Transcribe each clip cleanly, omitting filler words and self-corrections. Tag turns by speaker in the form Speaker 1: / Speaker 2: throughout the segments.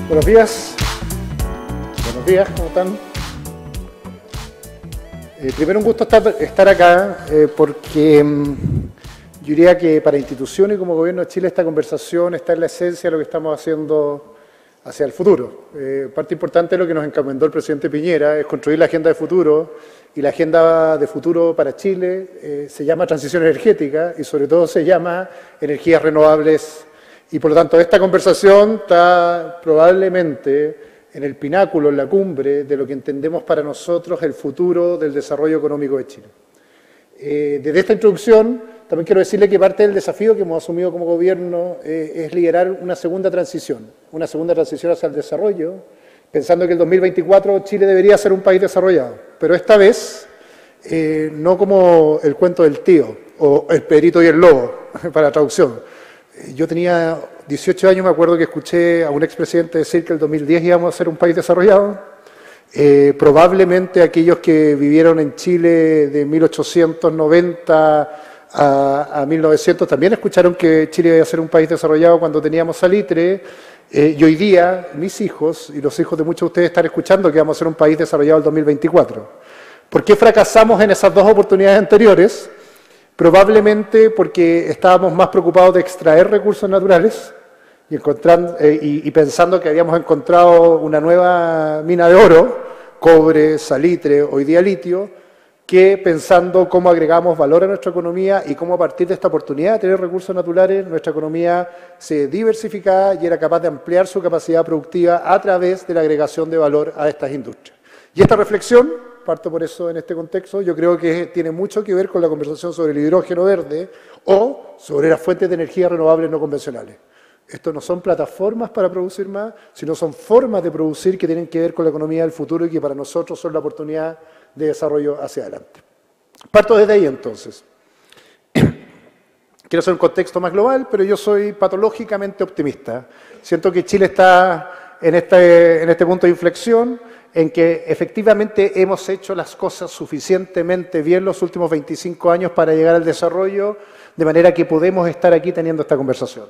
Speaker 1: Buenos días. Buenos días, ¿cómo están? Primero un gusto estar acá porque yo diría que para instituciones y como Gobierno de Chile esta conversación está en la esencia de lo que estamos haciendo hacia el futuro. Parte importante de lo que nos encomendó el presidente Piñera es construir la agenda de futuro, y la agenda de futuro para Chile se llama transición energética y sobre todo se llama energías renovables, y por lo tanto esta conversación está probablemente en el pináculo, en la cumbre de lo que entendemos para nosotros el futuro del desarrollo económico de Chile. Desde esta introducción también quiero decirle que parte del desafío que hemos asumido como gobierno es liderar una segunda transición hacia el desarrollo, pensando que el 2024 Chile debería ser un país desarrollado, pero esta vez no como el cuento del tío o el Pedrito y el lobo, para traducción. Yo tenía 18 años, me acuerdo que escuché a un expresidente decir que el 2010 íbamos a ser un país desarrollado. Probablemente aquellos que vivieron en Chile de 1890 a 1900 también escucharon que Chile iba a ser un país desarrollado cuando teníamos salitre. Y hoy día mis hijos y los hijos de muchos de ustedes están escuchando que vamos a ser un país desarrollado el 2024. ¿Por qué fracasamos en esas dos oportunidades anteriores? Probablemente porque estábamos más preocupados de extraer recursos naturales y pensando que habíamos encontrado una nueva mina de oro, cobre, salitre, hoy día litio, que pensando cómo agregamos valor a nuestra economía y cómo a partir de esta oportunidad de tener recursos naturales, nuestra economía se diversificaba y era capaz de ampliar su capacidad productiva a través de la agregación de valor a estas industrias. Y esta reflexión, parto por eso en este contexto, yo creo que tiene mucho que ver con la conversación sobre el hidrógeno verde o sobre las fuentes de energía renovables no convencionales. Esto no son plataformas para producir más, sino son formas de producir que tienen que ver con la economía del futuro y que para nosotros son la oportunidad de desarrollo hacia adelante. Parto desde ahí entonces. Quiero hacer un contexto más global, pero yo soy patológicamente optimista. Siento que Chile está en este punto de inflexión, en que efectivamente hemos hecho las cosas suficientemente bien los últimos 25 años para llegar al desarrollo, de manera que podemos estar aquí teniendo esta conversación.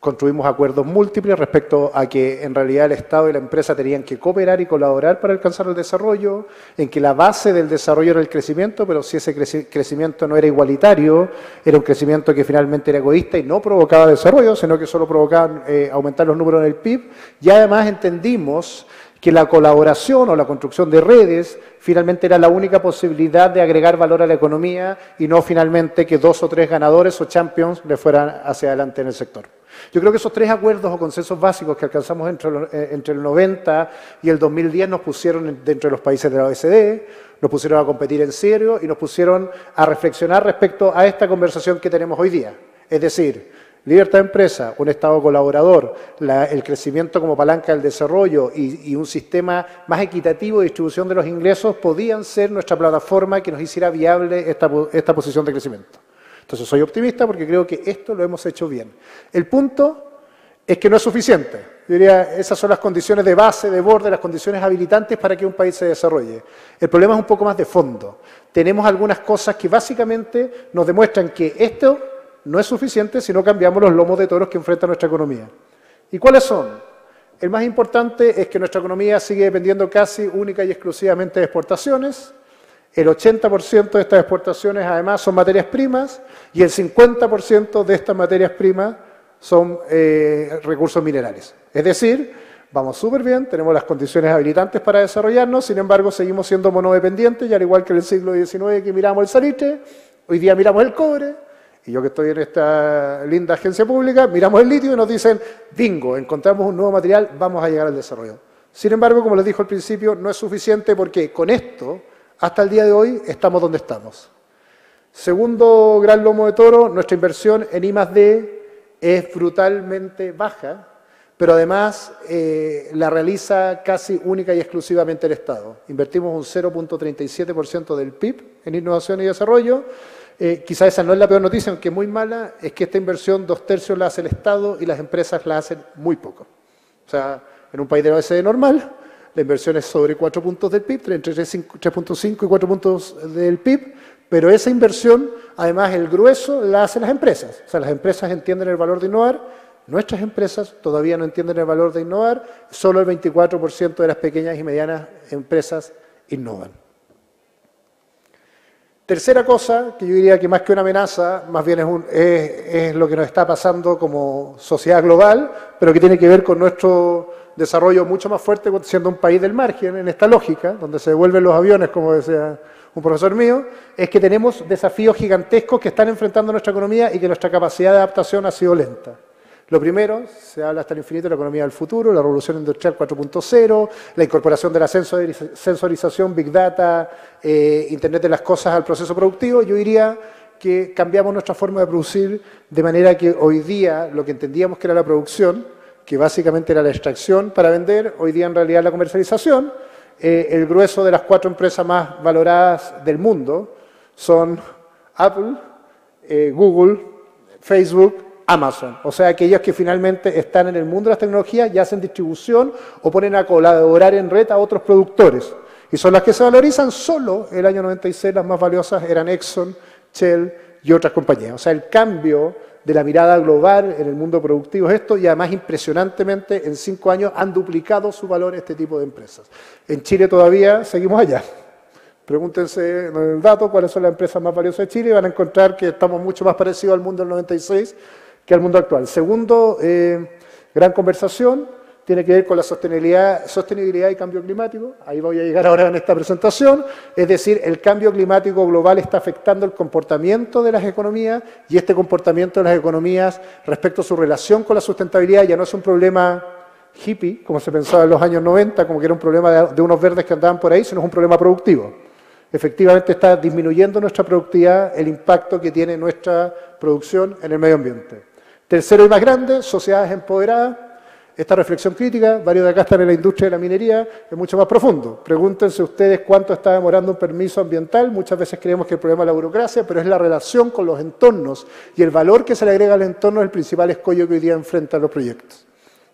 Speaker 1: Construimos acuerdos múltiples respecto a que en realidad el Estado y la empresa tenían que cooperar y colaborar para alcanzar el desarrollo, en que la base del desarrollo era el crecimiento, pero si ese crecimiento no era igualitario, era un crecimiento que finalmente era egoísta y no provocaba desarrollo, sino que solo provocaba aumentar los números en el PIB, y además entendimos que la colaboración o la construcción de redes finalmente era la única posibilidad de agregar valor a la economía y no finalmente que 2 o 3 ganadores o champions le fueran hacia adelante en el sector. Yo creo que esos 3 acuerdos o consensos básicos que alcanzamos entre el 90 y el 2010 nos pusieron dentro de los países de la OECD, nos pusieron a competir en serio y nos pusieron a reflexionar respecto a esta conversación que tenemos hoy día. Es decir, libertad de empresa, un Estado colaborador, el crecimiento como palanca del desarrollo y un sistema más equitativo de distribución de los ingresos podían ser nuestra plataforma que nos hiciera viable esta posición de crecimiento. Entonces soy optimista porque creo que esto lo hemos hecho bien. El punto es que no es suficiente. Yo diría, esas son las condiciones de base, de borde, las condiciones habilitantes para que un país se desarrolle. El problema es un poco más de fondo. Tenemos algunas cosas que básicamente nos demuestran que esto no es suficiente si no cambiamos los lomos de toros que enfrenta nuestra economía. ¿Y cuáles son? El más importante es que nuestra economía sigue dependiendo casi única y exclusivamente de exportaciones. El 80% de estas exportaciones además son materias primas y el 50% de estas materias primas son recursos minerales. Es decir, vamos súper bien, tenemos las condiciones habilitantes para desarrollarnos, sin embargo seguimos siendo monodependientes y al igual que en el siglo XIX que miramos el salitre, hoy día miramos el cobre. Y yo que estoy en esta linda agencia pública, miramos el litio y nos dicen, bingo, encontramos un nuevo material, vamos a llegar al desarrollo. Sin embargo, como les dije al principio, no es suficiente porque con esto, hasta el día de hoy, estamos donde estamos. Segundo gran lomo de toro, nuestra inversión en I+D es brutalmente baja, pero además la realiza casi única y exclusivamente el Estado. Invertimos un 0.37% del PIB en innovación y desarrollo. Quizás esa no es la peor noticia, aunque muy mala, es que esta inversión 2/3 la hace el Estado y las empresas la hacen muy poco. O sea, en un país de la OECD normal, la inversión es sobre 4 puntos del PIB, entre 3.5 y 4 puntos del PIB, pero esa inversión, además, el grueso la hacen las empresas. O sea, las empresas entienden el valor de innovar nuestras empresas todavía no entienden el valor de innovar, solo el 24% de las pequeñas y medianas empresas innovan. Tercera cosa, que yo diría que más que una amenaza, más bien es lo que nos está pasando como sociedad global, pero que tiene que ver con nuestro desarrollo mucho más fuerte siendo un país del margen, en esta lógica, donde se devuelven los aviones, como decía un profesor mío, es que tenemos desafíos gigantescos que están enfrentando nuestra economía y que nuestra capacidad de adaptación ha sido lenta. Lo primero, se habla hasta el infinito de la economía del futuro, la revolución industrial 4.0, la incorporación de la sensorización, Big Data, Internet de las cosas al proceso productivo. Yo diría que cambiamos nuestra forma de producir de manera que hoy día lo que entendíamos que era la producción, que básicamente era la extracción para vender, hoy día en realidad la comercialización. El grueso de las 4 empresas más valoradas del mundo son Apple, Google, Facebook, Amazon, o sea, aquellos que finalmente están en el mundo de las tecnologías y hacen distribución o ponen a colaborar en red a otros productores. Y son las que se valorizan. Solo el año 96 las más valiosas eran Exxon, Shell y otras compañías. O sea, el cambio de la mirada global en el mundo productivo es esto, y además impresionantemente en 5 años han duplicado su valor este tipo de empresas. En Chile todavía seguimos allá. Pregúntense en el dato cuáles son las empresas más valiosas de Chile y van a encontrar que estamos mucho más parecidos al mundo del 96 que al mundo actual. Segundo, gran conversación, tiene que ver con la sostenibilidad y cambio climático. Ahí voy a llegar ahora en esta presentación. Es decir, el cambio climático global está afectando el comportamiento de las economías, y este comportamiento de las economías respecto a su relación con la sustentabilidad ya no es un problema hippie, como se pensaba en los años 90, como que era un problema de unos verdes que andaban por ahí, sino es un problema productivo. Efectivamente está disminuyendo nuestra productividad el impacto que tiene nuestra producción en el medio ambiente. Tercero y más grande, sociedades empoderadas. Esta reflexión crítica, varios de acá están en la industria de la minería, es mucho más profundo. Pregúntense ustedes cuánto está demorando un permiso ambiental. Muchas veces creemos que el problema es la burocracia, pero es la relación con los entornos y el valor que se le agrega al entorno es el principal escollo que hoy día enfrentan los proyectos.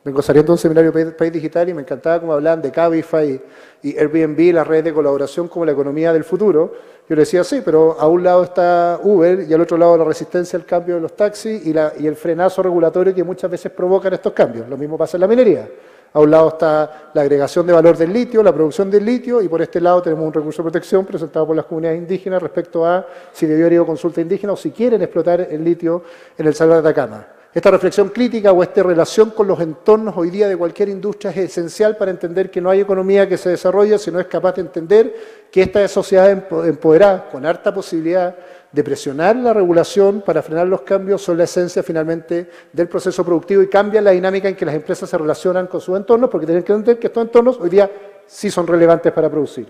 Speaker 1: Vengo saliendo de un seminario País Digital y me encantaba cómo hablaban de Cabify y Airbnb, las redes de colaboración como la economía del futuro. Yo le decía, sí, pero a un lado está Uber y al otro lado la resistencia al cambio de los taxis y el frenazo regulatorio que muchas veces provocan estos cambios. Lo mismo pasa en la minería. A un lado está la agregación de valor del litio, la producción del litio, y por este lado tenemos un recurso de protección presentado por las comunidades indígenas respecto a si debió haber ido consulta indígena o si quieren explotar el litio en el Salar de Atacama. Esta reflexión crítica o esta relación con los entornos hoy día de cualquier industria es esencial para entender que no hay economía que se desarrolle si no es capaz de entender que esta sociedad empoderada, con harta posibilidad de presionar la regulación para frenar los cambios, son la esencia finalmente del proceso productivo y cambian la dinámica en que las empresas se relacionan con sus entornos, porque tienen que entender que estos entornos hoy día sí son relevantes para producir.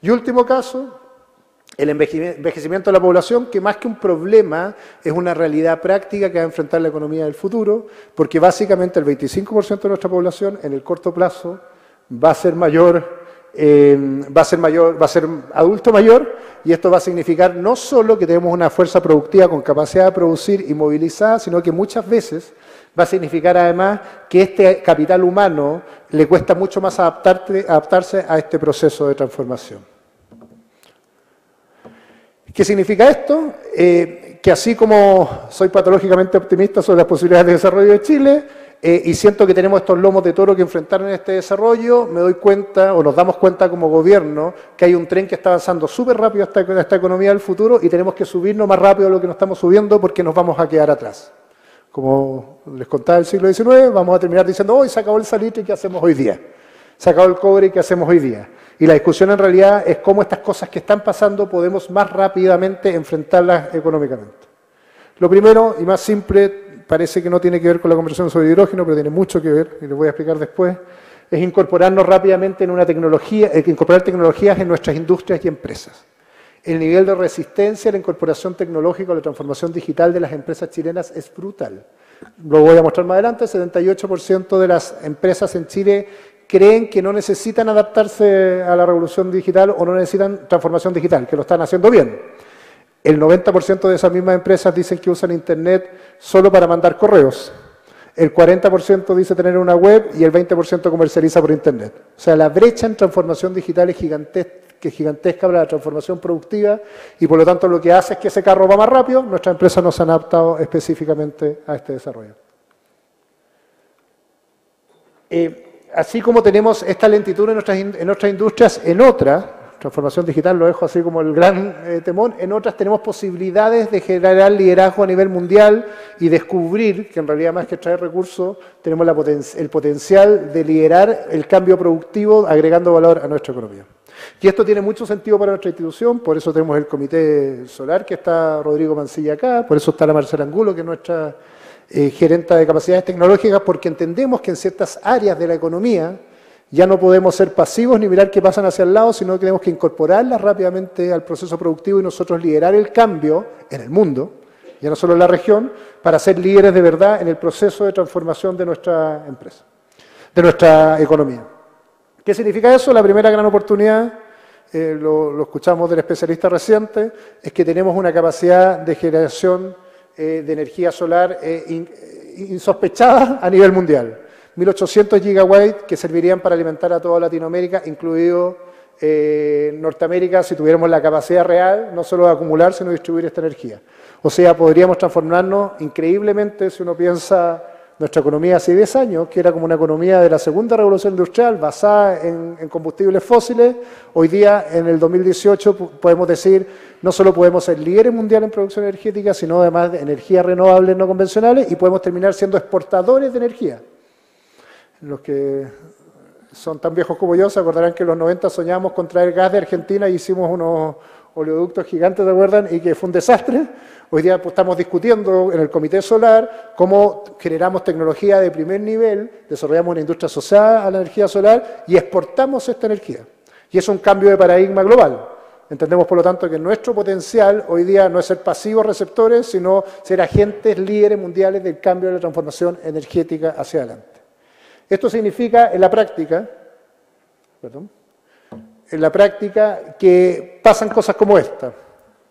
Speaker 1: Y último caso, el envejecimiento de la población, que más que un problema es una realidad práctica que va a enfrentar la economía del futuro, porque básicamente el 25% de nuestra población en el corto plazo va a ser adulto mayor, y esto va a significar no solo que tenemos una fuerza productiva con capacidad de producir y movilizada, sino que muchas veces va a significar además que este capital humano le cuesta mucho más adaptarse a este proceso de transformación. ¿Qué significa esto? Que así como soy patológicamente optimista sobre las posibilidades de desarrollo de Chile y siento que tenemos estos lomos de toro que enfrentar en este desarrollo, me doy cuenta, o nos damos cuenta como gobierno, que hay un tren que está avanzando súper rápido hasta esta economía del futuro y tenemos que subirnos más rápido de lo que nos estamos subiendo porque nos vamos a quedar atrás. Como les contaba el siglo XIX, vamos a terminar diciendo, hoy se acabó el salitre, ¿qué hacemos hoy día? Se acabó el cobre, ¿qué hacemos hoy día? Y la discusión en realidad es cómo estas cosas que están pasando podemos más rápidamente enfrentarlas económicamente. Lo primero y más simple, parece que no tiene que ver con la conversación sobre hidrógeno, pero tiene mucho que ver, y les voy a explicar después, es incorporarnos rápidamente en una tecnología, incorporar tecnologías en nuestras industrias y empresas. El nivel de resistencia a la incorporación tecnológica o la transformación digital de las empresas chilenas es brutal. Lo voy a mostrar más adelante, el 78% de las empresas en Chile creen que no necesitan adaptarse a la revolución digital o no necesitan transformación digital, que lo están haciendo bien. El 90% de esas mismas empresas dicen que usan Internet solo para mandar correos. El 40% dice tener una web y el 20% comercializa por Internet. O sea, la brecha en transformación digital es gigantesca para la transformación productiva y por lo tanto lo que hace es que ese carro va más rápido. Nuestras empresas no se han adaptado específicamente a este desarrollo. Así como tenemos esta lentitud en nuestras industrias, en otras, transformación digital lo dejo así como el gran temón, en otras tenemos posibilidades de generar liderazgo a nivel mundial y descubrir que en realidad más que traer recursos, tenemos el potencial de liderar el cambio productivo agregando valor a nuestra economía. Y esto tiene mucho sentido para nuestra institución, por eso tenemos el Comité Solar, que está Rodrigo Mancilla acá, por eso está la Marcela Angulo, que es nuestra gerenta de capacidades tecnológicas, porque entendemos que en ciertas áreas de la economía ya no podemos ser pasivos ni mirar qué pasan hacia el lado, sino que tenemos que incorporarlas rápidamente al proceso productivo y nosotros liderar el cambio en el mundo, ya no solo en la región, para ser líderes de verdad en el proceso de transformación de nuestra empresa, de nuestra economía. ¿Qué significa eso? La primera gran oportunidad, lo escuchamos del especialista reciente, es que tenemos una capacidad de generación de energía solar insospechada a nivel mundial. 1.800 gigawatts que servirían para alimentar a toda Latinoamérica, incluido Norteamérica, si tuviéramos la capacidad real, no solo de acumular, sino de distribuir esta energía. O sea, podríamos transformarnos increíblemente, si uno piensa nuestra economía hace 10 años, que era como una economía de la segunda revolución industrial, basada en combustibles fósiles. Hoy día, en el 2018, podemos decir, no solo podemos ser líderes mundiales en producción energética, sino además de energías renovables no convencionales, y podemos terminar siendo exportadores de energía. Los que son tan viejos como yo se acordarán que en los 90 soñamos con traer gas de Argentina y hicimos unos oleoductos gigantes, ¿te acuerdan? Y que fue un desastre. Hoy día pues, estamos discutiendo en el Comité Solar cómo generamos tecnología de primer nivel, desarrollamos una industria asociada a la energía solar y exportamos esta energía. Y es un cambio de paradigma global. Entendemos, por lo tanto, que nuestro potencial hoy día no es ser pasivos receptores, sino ser agentes líderes mundiales del cambio de la transformación energética hacia adelante. Esto significa, en la práctica, que pasan cosas como esta.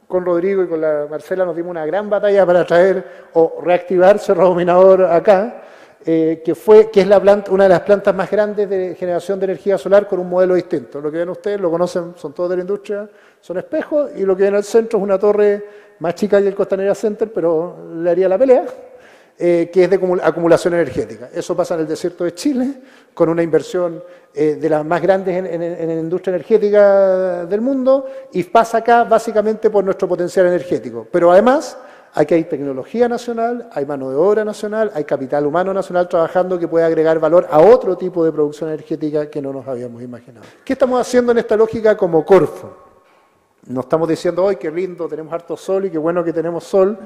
Speaker 1: Con Rodrigo y con la Marcela nos dimos una gran batalla para traer o reactivar Cerro Dominador acá, que es una de las plantas más grandes de generación de energía solar con un modelo distinto. Lo que ven ustedes, lo conocen, son todos de la industria, son espejos, y lo que ven al centro es una torre más chica que el Costanera Center, pero le haría la pelea, que es de acumulación energética. Eso pasa en el desierto de Chile, con una inversión de las más grandes en la industria energética del mundo, y pasa acá básicamente por nuestro potencial energético. Pero además, aquí hay tecnología nacional, hay mano de obra nacional, hay capital humano nacional trabajando que puede agregar valor a otro tipo de producción energética que no nos habíamos imaginado. ¿Qué estamos haciendo en esta lógica como Corfo? No estamos diciendo hoy qué lindo, tenemos harto sol y qué bueno que tenemos sol,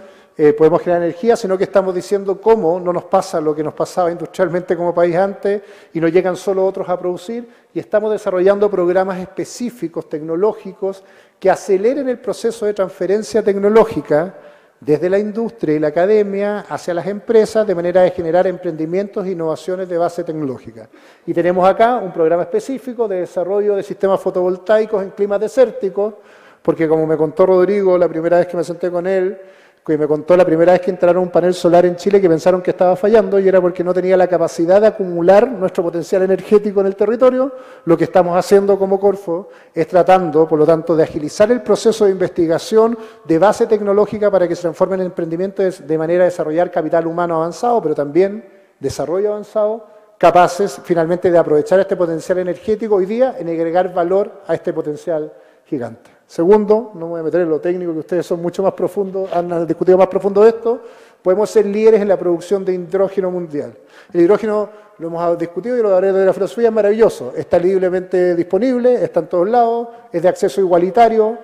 Speaker 1: podemos generar energía, sino que estamos diciendo cómo no nos pasa lo que nos pasaba industrialmente como país antes y no llegan solo otros a producir, y estamos desarrollando programas específicos, tecnológicos, que aceleren el proceso de transferencia tecnológica desde la industria y la academia hacia las empresas, de manera de generar emprendimientos e innovaciones de base tecnológica. Y tenemos acá un programa específico de desarrollo de sistemas fotovoltaicos en climas desérticos, porque como me contó Rodrigo la primera vez que me senté con él, que me contó la primera vez que instalaron un panel solar en Chile que pensaron que estaba fallando y era porque no tenía la capacidad de acumular nuestro potencial energético en el territorio, lo que estamos haciendo como Corfo es tratando, por lo tanto, de agilizar el proceso de investigación de base tecnológica para que se transformen en emprendimientos de manera de desarrollar capital humano avanzado, pero también desarrollo avanzado, capaces finalmente de aprovechar este potencial energético hoy día en agregar valor a este potencial gigante. Segundo, no me voy a meter en lo técnico, que ustedes son mucho más profundos, han discutido más profundo de esto, podemos ser líderes en la producción de hidrógeno mundial. El hidrógeno, lo hemos discutido y lo haré de la filosofía, es maravilloso, está libremente disponible, está en todos lados, es de acceso igualitario,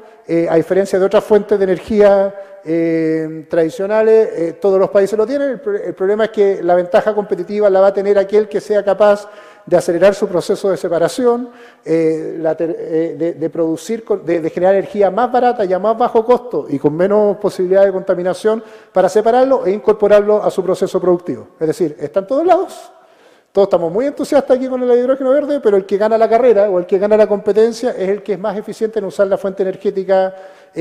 Speaker 1: a diferencia de otras fuentes de energía tradicionales, todos los países lo tienen. El problema es que la ventaja competitiva la va a tener aquel que sea capaz de acelerar su proceso de separación, de producir, de generar energía más barata y a más bajo costo y con menos posibilidad de contaminación para separarlo e incorporarlo a su proceso productivo. Es decir, está en todos lados. Todos estamos muy entusiastas aquí con el hidrógeno verde, pero el que gana la carrera o el que gana la competencia es el que es más eficiente en usar la fuente energética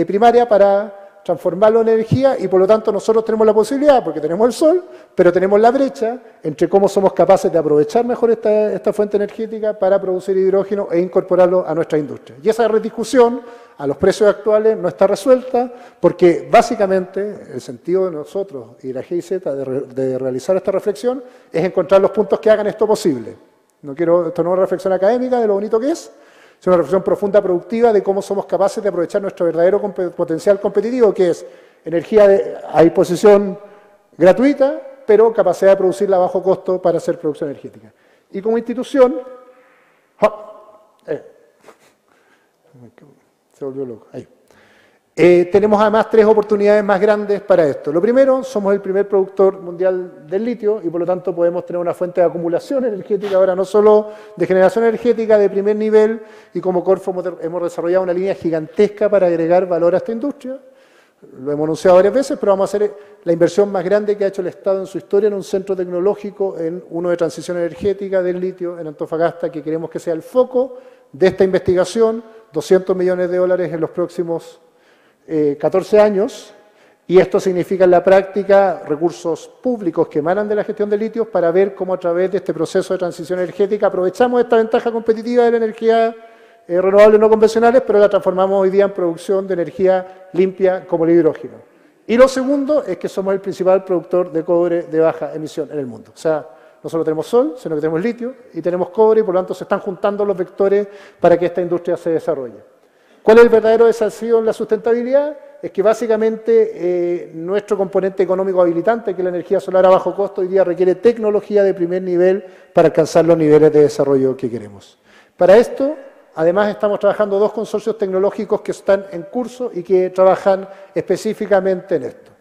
Speaker 1: primaria para transformarlo en energía, y por lo tanto nosotros tenemos la posibilidad, porque tenemos el sol, pero tenemos la brecha entre cómo somos capaces de aprovechar mejor esta fuente energética para producir hidrógeno e incorporarlo a nuestra industria. Y esa rediscusión a los precios actuales no está resuelta, porque básicamente el sentido de nosotros y la GIZ de realizar esta reflexión es encontrar los puntos que hagan esto posible. No quiero, esto no es una reflexión académica de lo bonito que es una reflexión profunda, productiva, de cómo somos capaces de aprovechar nuestro verdadero potencial competitivo, que es energía a disposición gratuita, pero capacidad de producirla a bajo costo para hacer producción energética. Y como institución, se volvió loco, ahí. Tenemos además 3 oportunidades más grandes para esto. Lo primero, somos el primer productor mundial del litio y por lo tanto podemos tener una fuente de acumulación energética, ahora no solo de generación energética de primer nivel, y como Corfo hemos desarrollado una línea gigantesca para agregar valor a esta industria. Lo hemos anunciado varias veces, pero vamos a hacer la inversión más grande que ha hecho el Estado en su historia en un centro tecnológico, en uno de transición energética del litio en Antofagasta, que queremos que sea el foco de esta investigación, $200 millones en los próximos 14 años, y esto significa en la práctica recursos públicos que emanan de la gestión de litios para ver cómo a través de este proceso de transición energética aprovechamos esta ventaja competitiva de la energía renovables no convencionales, pero la transformamos hoy día en producción de energía limpia como el hidrógeno. Y lo segundo es que somos el principal productor de cobre de baja emisión en el mundo. O sea, no solo tenemos sol, sino que tenemos litio y tenemos cobre, y por lo tanto se están juntando los vectores para que esta industria se desarrolle. ¿Cuál es el verdadero desafío en la sustentabilidad? Es que básicamente nuestro componente económico habilitante, que es la energía solar a bajo costo, hoy día requiere tecnología de primer nivel para alcanzar los niveles de desarrollo que queremos. Para esto, además, estamos trabajando 2 consorcios tecnológicos que están en curso y que trabajan específicamente en esto.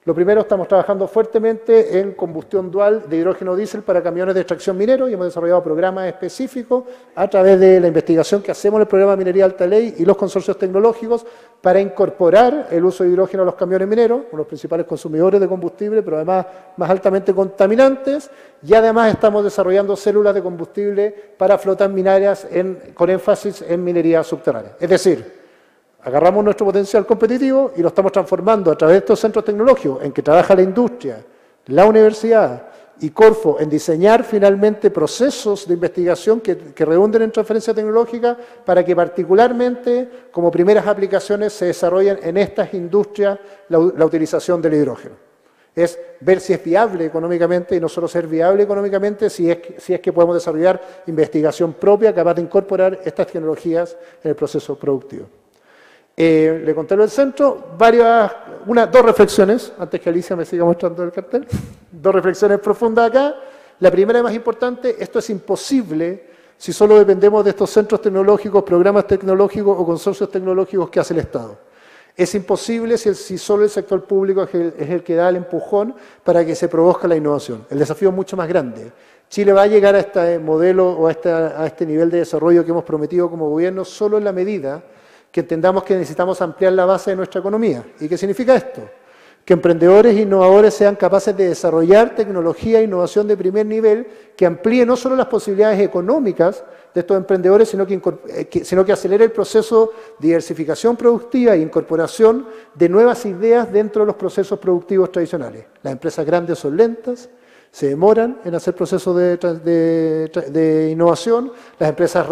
Speaker 1: Lo primero, estamos trabajando fuertemente en combustión dual de hidrógeno diésel para camiones de extracción minero y hemos desarrollado programas específicos a través de la investigación que hacemos en el programa Minería Alta Ley y los consorcios tecnológicos para incorporar el uso de hidrógeno a los camiones mineros, uno de los principales consumidores de combustible, pero además más altamente contaminantes, y además estamos desarrollando células de combustible para flotas minarias con énfasis en minería subterránea. Es decir, agarramos nuestro potencial competitivo y lo estamos transformando a través de estos centros tecnológicos en que trabaja la industria, la universidad y Corfo en diseñar finalmente procesos de investigación que redunden en transferencia tecnológica para que particularmente como primeras aplicaciones se desarrollen en estas industrias la utilización del hidrógeno. Es ver si es viable económicamente y no solo ser viable económicamente, si es que podemos desarrollar investigación propia capaz de incorporar estas tecnologías en el proceso productivo. Le conté lo del centro, dos reflexiones, antes que Alicia me siga mostrando el cartel, 2 reflexiones profundas acá. La primera y más importante, esto es imposible si solo dependemos de estos centros tecnológicos, programas tecnológicos o consorcios tecnológicos que hace el Estado. Es imposible si solo el sector público es el que da el empujón para que se produzca la innovación. El desafío es mucho más grande. Chile va a llegar a este modelo o a este nivel de desarrollo que hemos prometido como gobierno solo en la medida que entendamos que necesitamos ampliar la base de nuestra economía. ¿Y qué significa esto? Que emprendedores e innovadores sean capaces de desarrollar tecnología e innovación de primer nivel que amplíe no solo las posibilidades económicas de estos emprendedores, sino que acelere el proceso de diversificación productiva e incorporación de nuevas ideas dentro de los procesos productivos tradicionales. Las empresas grandes son lentas, se demoran en hacer procesos de innovación. Las empresas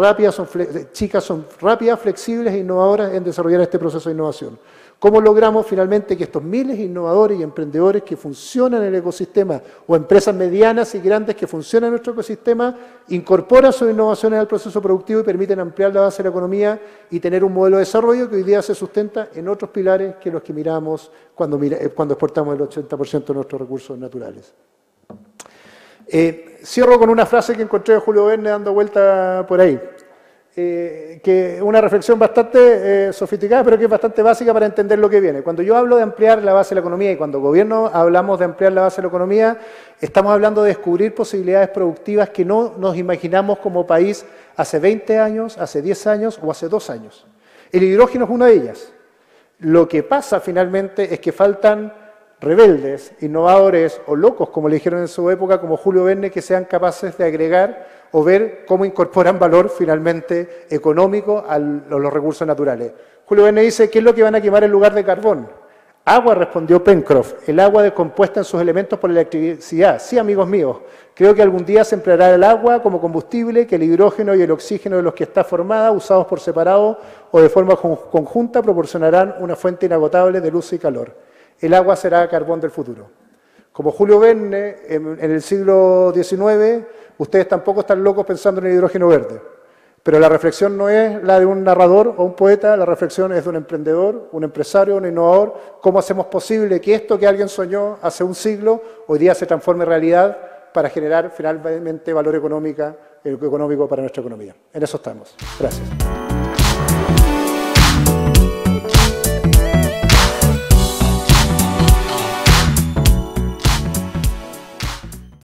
Speaker 1: chicas son rápidas, flexibles e innovadoras en desarrollar este proceso de innovación. ¿Cómo logramos finalmente que estos miles de innovadores y emprendedores que funcionan en el ecosistema o empresas medianas y grandes que funcionan en nuestro ecosistema incorporan sus innovaciones al proceso productivo y permiten ampliar la base de la economía y tener un modelo de desarrollo que hoy día se sustenta en otros pilares que los que miramos cuando exportamos el 80% de nuestros recursos naturales? Cierro con una frase que encontré de Julio Verne dando vuelta por ahí, que es una reflexión bastante sofisticada, pero que es bastante básica para entender lo que viene. Cuando yo hablo de ampliar la base de la economía y cuando el gobierno hablamos de ampliar la base de la economía, estamos hablando de descubrir posibilidades productivas que no nos imaginamos como país hace 20 años, hace 10 años o hace 2 años. El hidrógeno es una de ellas. Lo que pasa finalmente es que faltan rebeldes, innovadores o locos, como le dijeron en su época, como Julio Verne, que sean capaces de agregar o ver cómo incorporan valor finalmente económico a los recursos naturales. Julio Verne dice, ¿qué es lo que van a quemar en lugar de carbón? Agua, respondió Pencroff, el agua descompuesta en sus elementos por la electricidad. Sí, amigos míos, creo que algún día se empleará el agua como combustible, que el hidrógeno y el oxígeno de los que está formada, usados por separado o de forma conjunta, proporcionarán una fuente inagotable de luz y calor. El agua será carbón del futuro. Como Julio Verne, en el siglo XIX, Ustedes tampoco están locos pensando en el hidrógeno verde. Pero la reflexión no es la de un narrador o un poeta, la reflexión es de un emprendedor, un empresario, un innovador. ¿Cómo hacemos posible que esto que alguien soñó hace un siglo, hoy día se transforme en realidad para generar finalmente valor económico para nuestra economía? En eso estamos. Gracias.